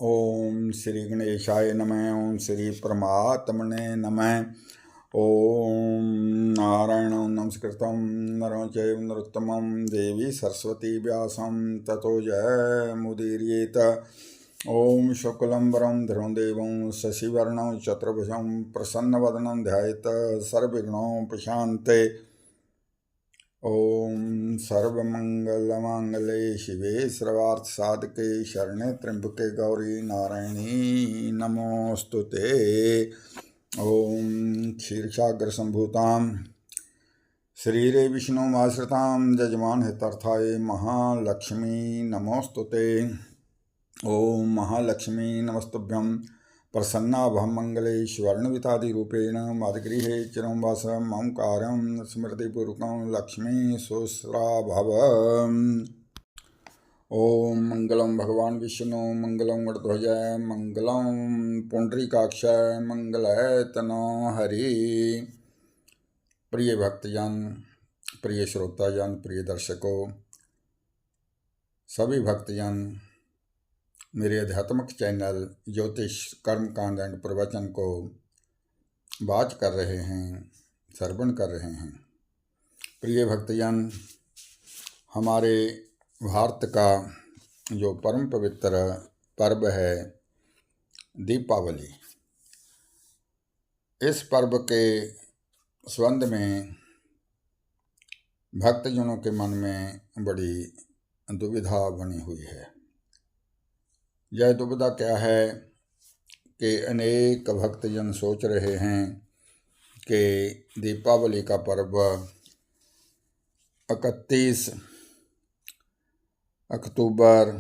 ओम श्री गणेशाय नमः। ओम श्री परमात्मने नमः। ओम नारायणं नमस्कृतं नरं चैव नरोत्तमं देवी सरस्वती व्यासं ततो जयमुदीरयेत। ओम शुक्लंबरं धरं देवं शशिवर्णं चतुर्भुजं प्रसन्नवदनं ध्यायेत सर्वविघ्नोपशान्ते। ओम सर्वमंगलमांगल्ये शिवे सर्वार्थसाधके शरणे त्र्यंबके गौरी नारायणी नमोस्तुते। ओम क्षीरसागरसंभूतां शरीरे विष्णुमाश्रितां जजमान हितार्थाय महालक्ष्मी नमोस्तुते। ओम महालक्ष्मी नमस्तुभ्यं प्रसन्ना भवमंगले स्वर्णवितादिरूपेण मद्गृहे चिरं वास मम कार्यं स्मृतिपूर्वकं लक्ष्मी शुश्रा भव। ओम मंगलम भगवान विष्णु मंगलम गणध्वज मंगलम पुंडरीकाक्ष मंगलैतनो हरि। प्रिय भक्तजन, प्रिय श्रोताजन, प्रिय दर्शकों, सभी भक्तजन मेरे आध्यात्मिक चैनल ज्योतिष कर्मकांड एंड प्रवचन को वाच कर रहे हैं, श्रवण कर रहे हैं। प्रिय भक्तजन, हमारे भारत का जो परम पवित्र पर्व है दीपावली, इस पर्व के संबंध में भक्तजनों के मन में बड़ी दुविधा बनी हुई है। यह दुविधा क्या है कि अनेक भक्तजन सोच रहे हैं कि दीपावली का पर्व 31 अक्टूबर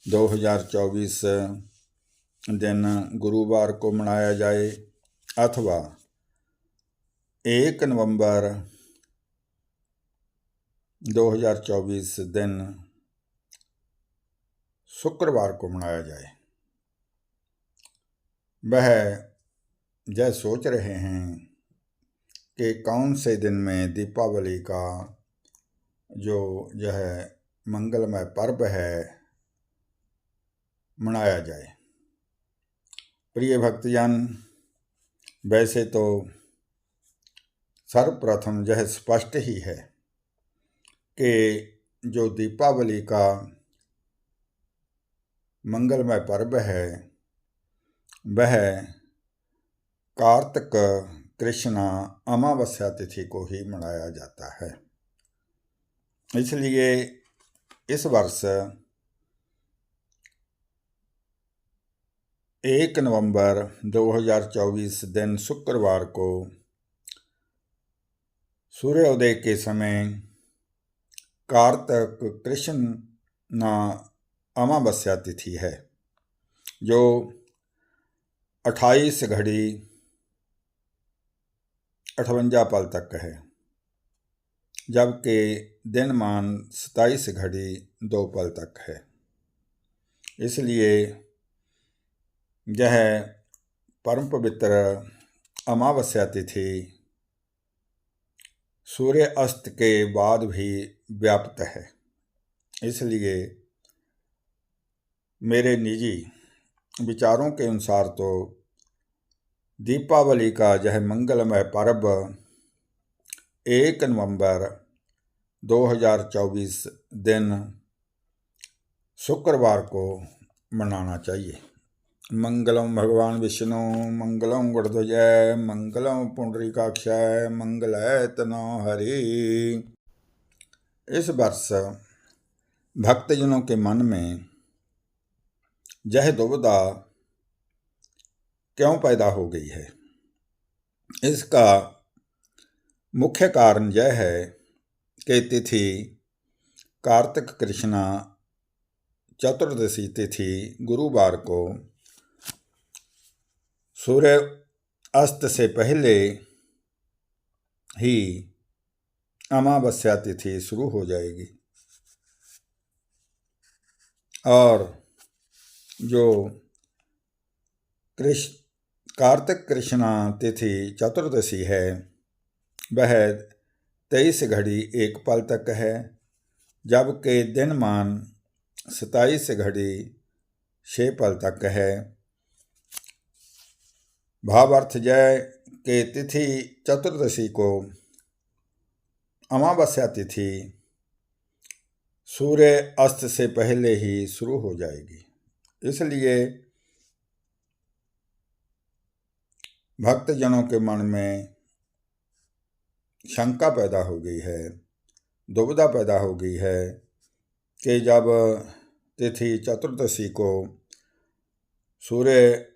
2024 दिन गुरुवार को मनाया जाए अथवा 1 नवंबर 2024 दिन शुक्रवार को मनाया जाए। वह यह सोच रहे हैं कि कौन से दिन में दीपावली का जो यह मंगलमय पर्व है मनाया जाए। प्रिय भक्तजन, वैसे तो सर्वप्रथम यह स्पष्ट ही है कि जो दीपावली का मंगलमय पर्व है वह कार्तिक कृष्णा अमावस्या तिथि को ही मनाया जाता है। इसलिए इस वर्ष 1 नवंबर 2024 दिन शुक्रवार को सूर्योदय के समय कार्तिक कृष्ण अमावस्या तिथि है, जो 28 घड़ी 58 पल तक है, जबकि दिनमान 27 घड़ी 2 पल तक है। इसलिए यह परम पवित्र अमावस्या तिथि सूर्य अस्त के बाद भी व्याप्त है। इसलिए मेरे निजी विचारों के अनुसार तो दीपावली का यह मंगलमय पर्व 1 नवंबर 2024 दिन शुक्रवार को मनाना चाहिए। मंगलम भगवान विष्णु मंगलम गणध्वज मंगलम पुंडरीकाक्ष मंगलैतनो हरि। इस वर्ष भक्तजनों के मन में यह दुविधा क्यों पैदा हो गई है? इसका मुख्य कारण यह है कि तिथि कार्तिक कृष्णा चतुर्दशी तिथि गुरुवार को सूर्य अस्त से पहले ही अमावस्या तिथि शुरू हो जाएगी और जो कार्तिक कृष्णा तिथि चतुर्दशी है वह 23 घड़ी 1 पल तक है, जबकि दिनमान 27 घड़ी 6 पल तक है। भावार्थ जय के तिथि चतुर्दशी को अमावस्या तिथि सूर्य अस्त से पहले ही शुरू हो जाएगी, इसलिए भक्तजनों के मन में शंका पैदा हो गई है, दुविधा पैदा हो गई है कि जब तिथि चतुर्दशी को सूर्य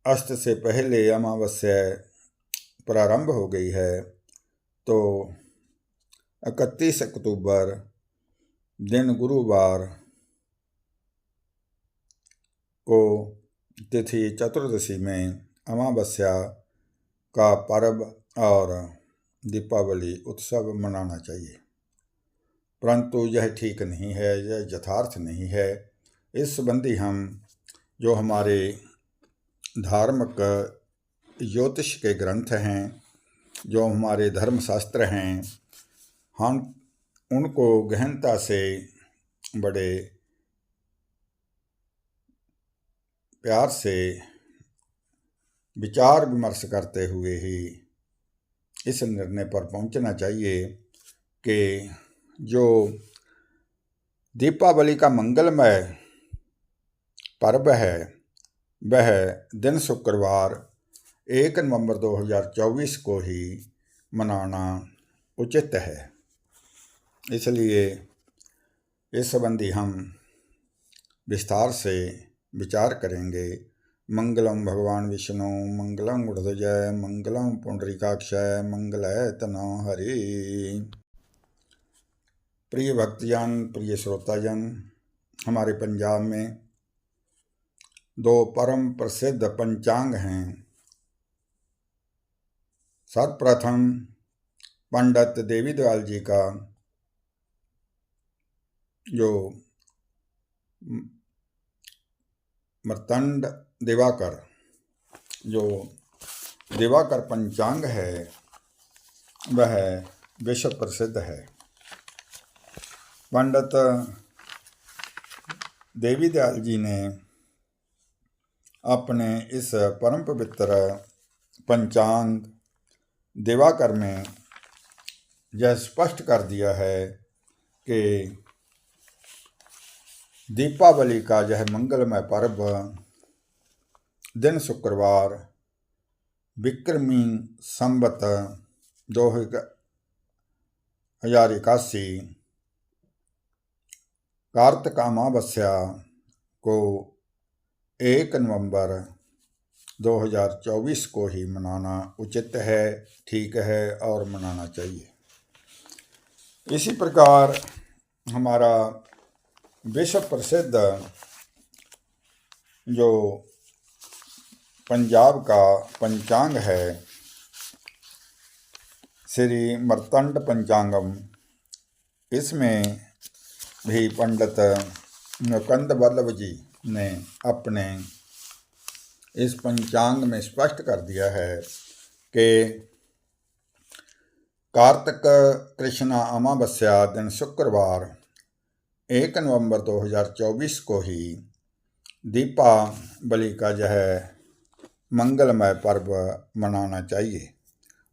अस्त से पहले अमावस्या प्रारंभ हो गई है तो 31 अक्टूबर दिन गुरुवार को तिथि चतुर्दशी में अमावस्या का पर्व और दीपावली उत्सव मनाना चाहिए, परंतु यह ठीक नहीं है, यह यथार्थ नहीं है। इस संबंधी हम जो हमारे धार्मिक ज्योतिष के ग्रंथ हैं, जो हमारे धर्मशास्त्र हैं, हम उनको गहनता से बड़े प्यार से विचार विमर्श करते हुए ही इस निर्णय पर पहुंचना चाहिए कि जो दीपावली का मंगलमय पर्व है वह दिन शुक्रवार 1 नवंबर 2024 को ही मनाना उचित है। इसलिए इस संबंधी हम विस्तार से विचार करेंगे। मंगलम भगवान विष्णु मंगलम ऊर्ध्वजय मंगलम पुंडरीकाक्षय मंगलैतनो हरि। प्रिय भक्तजन, प्रिय श्रोताजन, हमारे पंजाब में 2 परम प्रसिद्ध पंचांग हैं। सर्वप्रथम पंडित देवी दयाल जी का जो मर्तंड दिवाकर, जो दिवाकर पंचांग है वह विश्व प्रसिद्ध है। पंडित देवी दयाल जी ने अपने इस परम पवित्र पंचांग दिवाकर में यह स्पष्ट कर दिया है कि दीपावली का यह मंगलमय पर्व दिन शुक्रवार विक्रमी संवत 2081 कार्तिक अमावस्या को 1 नवंबर 2024 को ही मनाना उचित है, ठीक है और मनाना चाहिए। इसी प्रकार हमारा विश्व प्रसिद्ध जो पंजाब का पंचांग है श्री मर्तंड पंचांगम, इसमें भी पंडित मुकुंद वल्लभ जी ने अपने इस पंचांग में स्पष्ट कर दिया है कि कार्तिक कृष्ण अमावस्या दिन शुक्रवार 1 नवंबर 2024 को ही दीपावली का यह मंगलमय पर्व मनाना चाहिए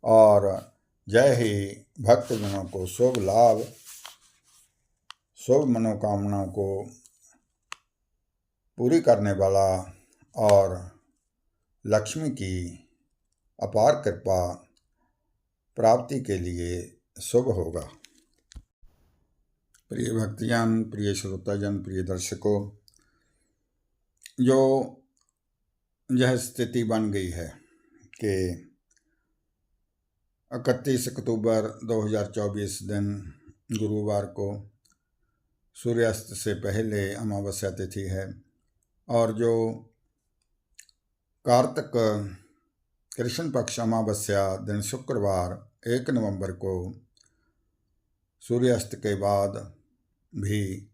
और जय ही भक्तजनों को शुभ लाभ, शुभ मनोकामनाओं को पूरी करने वाला और लक्ष्मी की अपार कृपा प्राप्ति के लिए शुभ होगा। प्रिय भक्तजन, प्रिय श्रोताजन, प्रिय दर्शकों, जो यह स्थिति बन गई है कि 31 अक्टूबर 2024 दिन गुरुवार को सूर्यास्त से पहले अमावस्या तिथि है और जो कार्तिक कृष्ण पक्ष अमावस्या दिन शुक्रवार 1 नवंबर को सूर्यास्त के बाद भी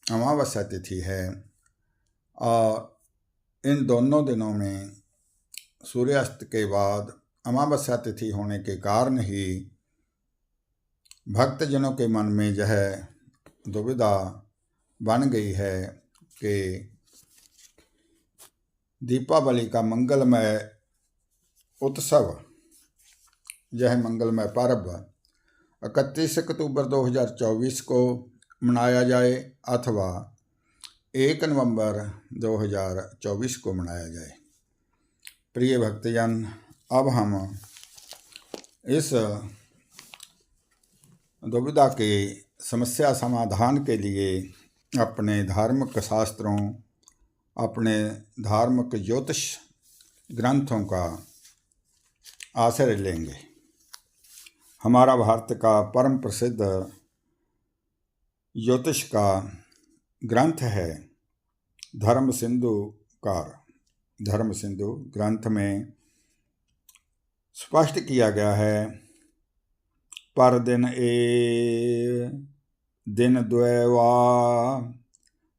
अमावस्या तिथि है और इन दोनों दिनों में सूर्यास्त के बाद अमावस्या तिथि होने के कारण ही भक्तजनों के मन में यह दुविधा बन गई है कि दीपावली का मंगलमय उत्सव, यह मंगलमय पर्व 31 अक्टूबर 2024 को मनाया जाए अथवा 1 नवंबर 2024 को मनाया जाए। प्रिय भक्तजन, अब हम इस दुविधा के समस्या समाधान के लिए अपने धार्मिक शास्त्रों, अपने धार्मिक ज्योतिष ग्रंथों का आश्रय लेंगे। हमारा भारत का परम प्रसिद्ध ज्योतिष का ग्रंथ है धर्म सिंधुकार। धर्म सिंधु ग्रंथ में स्पष्ट किया गया है, पर दिन दिन द्वैवा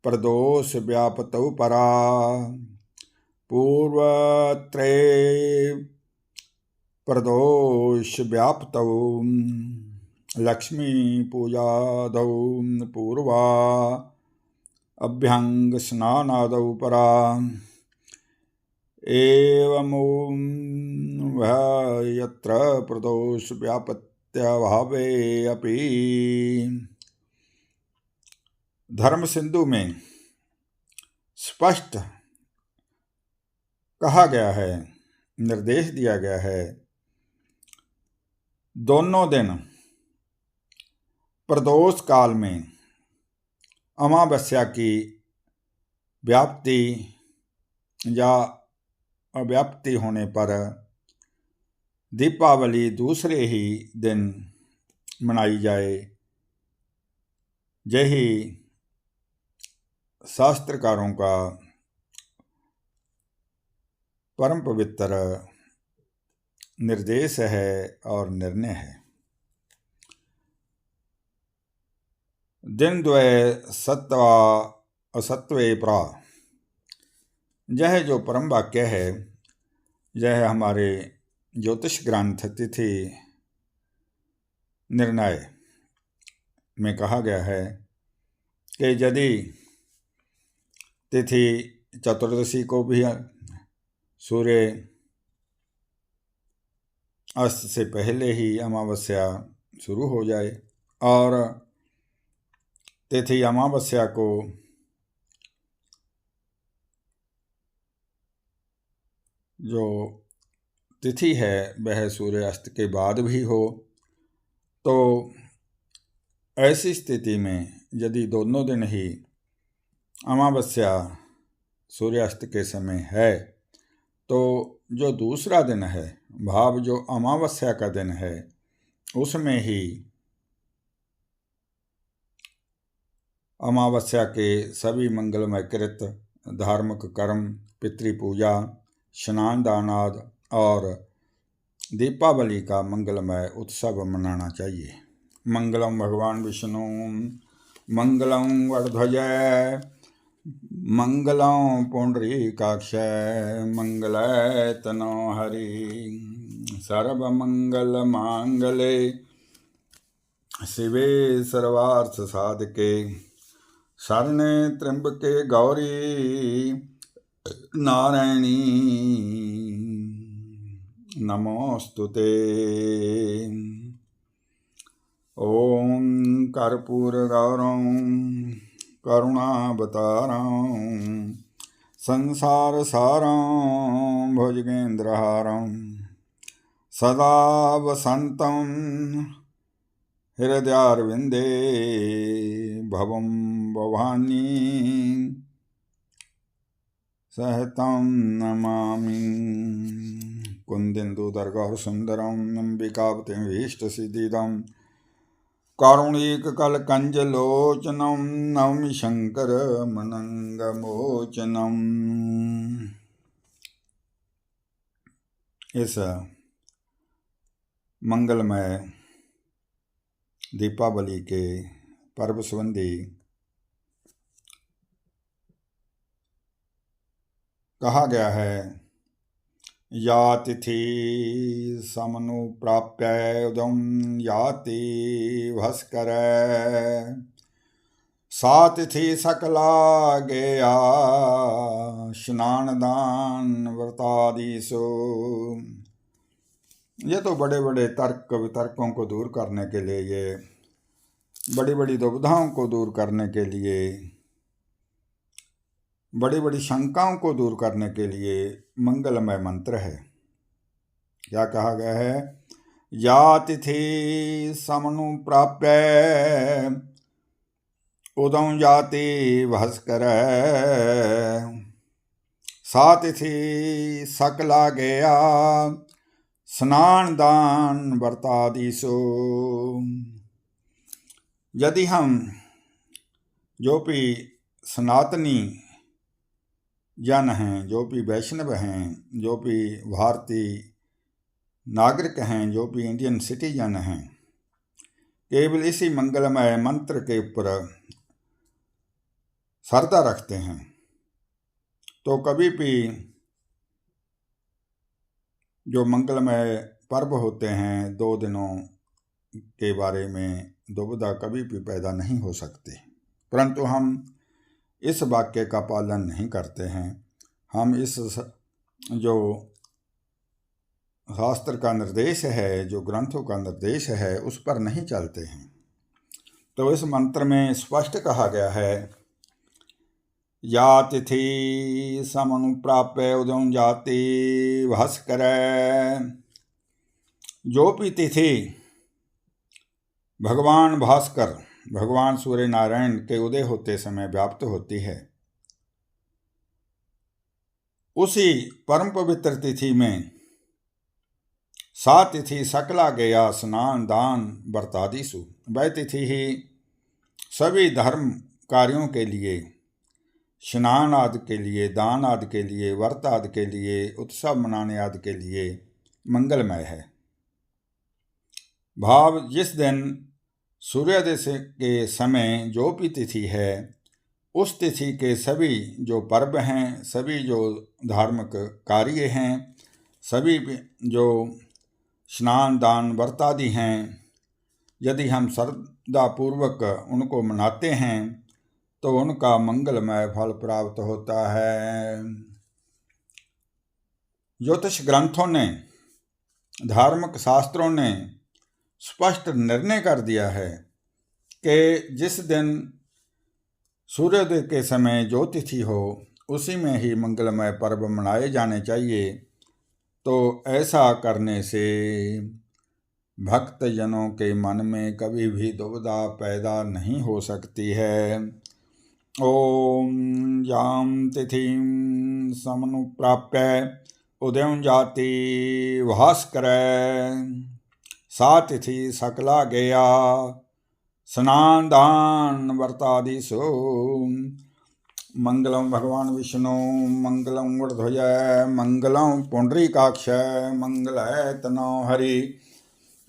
प्रदोष व्यापतौ परा पूर्वत्रे प्रदोष व्याप्तौ लक्ष्मी पूजादौ पूर्वा अभ्यंग स्नानादौ परा एवं यत्र प्रदोष व्यापत्यभावे अपि। धर्म सिंधु में स्पष्ट कहा गया है, निर्देश दिया गया है, दोनों दिन प्रदोष काल में अमावस्या की व्याप्ति या अव्याप्ति होने पर दीपावली दूसरे ही दिन मनाई जाए। यही शास्त्रकारों का परम पवित्र निर्देश है और निर्णय है। दिन द्वय सत्वा असत्वे प्रा, यह जो परम वाक्य है, यह हमारे ज्योतिष ग्रंथ तिथि निर्णय में कहा गया है कि यदि तिथि चतुर्दशी को भी सूर्य अस्त से पहले ही अमावस्या शुरू हो जाए और तिथि अमावस्या को जो तिथि है वह सूर्यास्त के बाद भी हो, तो ऐसी स्थिति में यदि दोनों दिन ही अमावस्या सूर्यास्त के समय है, तो जो दूसरा दिन है, भाव जो अमावस्या का दिन है, उसमें ही अमावस्या के सभी मंगलमय कृत धार्मिक कर्म, पितृपूजा, स्नान दानाद और दीपावली का मंगलमय उत्सव मनाना चाहिए। मंगलम भगवान विष्णु, मंगलम वरध्वजय, मंगलम पुंडरीकाक्षय, मंगलय तनो हरि। सर्वमंगल मांगले शिवे सर्वार्थ साधके, शरणे त्र्यंबके गौरी नारायणी नमोस्तुते। ओम कर्पूरगौरं करुणावतारं संसारसारं भुजगेन्द्रहारं सदा वसन्तं हृदयारविन्दे भवं भवानी सहतं नमामि। कुन्देन्दुदर्गः सुन्दरं अम्बिकापतिभीष्टसिद्धिदं कारुणिककलकञ्जलोचनं नौमि शङ्करमनङ्गमोचनम्। इस मंगलमय दीपावली के पर्व संबंधी कहा गया है, या तिथि समनुप्राप्य उदं याति भास्कर सातिथि सकला गया स्नान दान व्रतादिशो। ये तो बड़े बड़े तर्क वितर्कों को दूर करने के लिए, ये बड़ी बड़ी दुविधाओं को दूर करने के लिए, बड़ी बड़ी शंकाओं को दूर करने के लिए मंगलमय मंत्र है। क्या कहा गया है? या तिथि समनु प्राप्य उदं जाति भास्कर सा तिथि सकला गया स्नान दान व्रतादिशो। यदि हम जो भी सनातनी जन हैं, जो भी वैष्णव हैं, जो भी भारतीय नागरिक हैं, जो भी इंडियन सिटीजन हैं, केवल इसी मंगलमय मंत्र के ऊपर श्रद्धा रखते हैं तो कभी भी जो मंगलमय पर्व होते हैं 2 दिनों के बारे में दुविधा कभी भी पैदा नहीं हो सकती। परंतु हम इस वाक्य का पालन नहीं करते हैं। हम इस जो शास्त्र का निर्देश है, जो ग्रंथों का निर्देश है, उस पर नहीं चलते हैं। तो इस मंत्र में स्पष्ट कहा गया है, या तिथि समनुप्राप्य उदं जाति भास्कर। जो भी तिथि भगवान भास्कर, भगवान सूर्य नारायण के उदय होते समय व्याप्त होती है, उसी परम पवित्र तिथि में सा तिथि सकला गया स्नान दान व्रतादिषु। वह तिथि ही सभी धर्म कार्यों के लिए, स्नान आदि के लिए, दान आदि के लिए, व्रत आदि के लिए, उत्सव मनाने आदि के लिए मंगलमय है। भाव जिस दिन सूर्योदय के समय जो भी तिथि है, उस तिथि के सभी जो पर्व हैं, सभी जो धार्मिक कार्य हैं, सभी जो स्नान दान व्रत आदि हैं, यदि हम श्रद्धापूर्वक उनको मनाते हैं तो उनका मंगलमय फल प्राप्त होता है। ज्योतिष ग्रंथों ने, धार्मिक शास्त्रों ने स्पष्ट निर्णय कर दिया है कि जिस दिन सूर्योदय के समय जो तिथि हो उसी में ही मंगलमय पर्व मनाए जाने चाहिए। तो ऐसा करने से भक्तजनों के मन में कभी भी दुविधा पैदा नहीं हो सकती है। ओम यां तिथिं समनुप्राप्य उदयं जाति भास्कर सा तिथि सकला गया स्नान दान व्रतादिषु। मंगलम भगवान विष्णु मंगलम गरुड़ध्वज मंगलम पुंडरीकाक्ष मंगलैतनो हरि।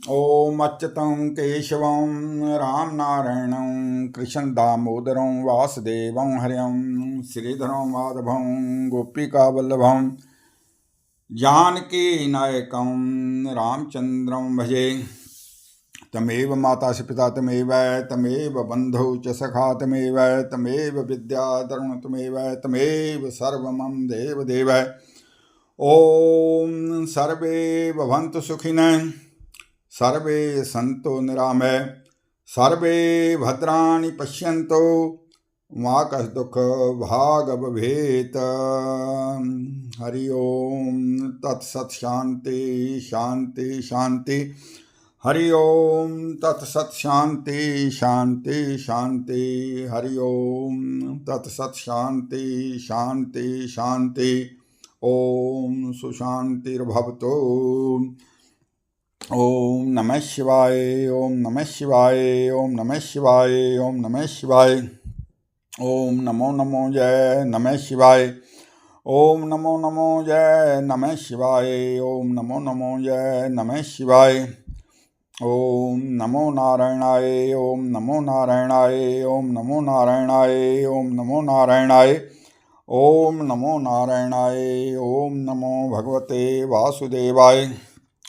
ओम अच्युतं केशवं राम नारायणं कृष्ण दामोदरं वासुदेवं हरिं श्रीधरं माधवं गोपिका वल्लभं जानकी नायकं रामचंद्रं भजे। तमेव माता च पिता तमेव तमेव बंधौ च सखा तमेव तमेव विद्याधरण तमेव तमेव सर्वमं देवदेव। ओम सर्वे भवन्तु सुखिनः सर्वे सन्तु निरामय सर्वे भद्राणि पश्यन्तु मा कश्चित् भाग् भवेत्। हरि ओम तत्सत् शांति शांति शांति। हरि ओम तत्सत् शांति शांति शांति। हरि ओम तत्सत् शांति शांति शांति। ओम सुशांतिर्भवतु। ओम नमः शिवाय। ओम नमः शिवाय। ओम नमः शिवाय। ओम नमः शिवाय। ओम नमो नमो जय नमः शिवाय। ओम नमो नमो जय नमः शिवाय। ओम नमो नमो जय नमः शिवाय। ओम नमो नारायणाय। ओम नमो नारायणाय। ओम नमो नारायणाय। ओम नमो नारायणाय। ओम नमो नारायणाय। ओम नमो भगवते वासुदेवाय।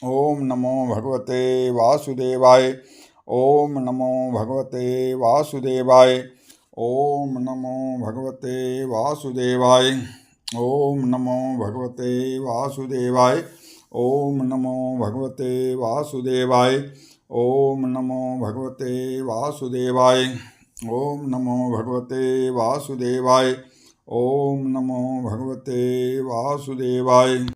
ओम नमो भगवते वासुदेवाय। ओम नमो भगवते वासुदेवाय। ओम नमो भगवते वासुदेवाय। ओम नमो भगवते वासुदेवाय। ओम नमो भगवते वासुदेवाय। ओम नमो भगवते वासुदेवाय। ओम नमो भगवते वासुदेवाय। ओम नमो भगवते वासुदेवाय।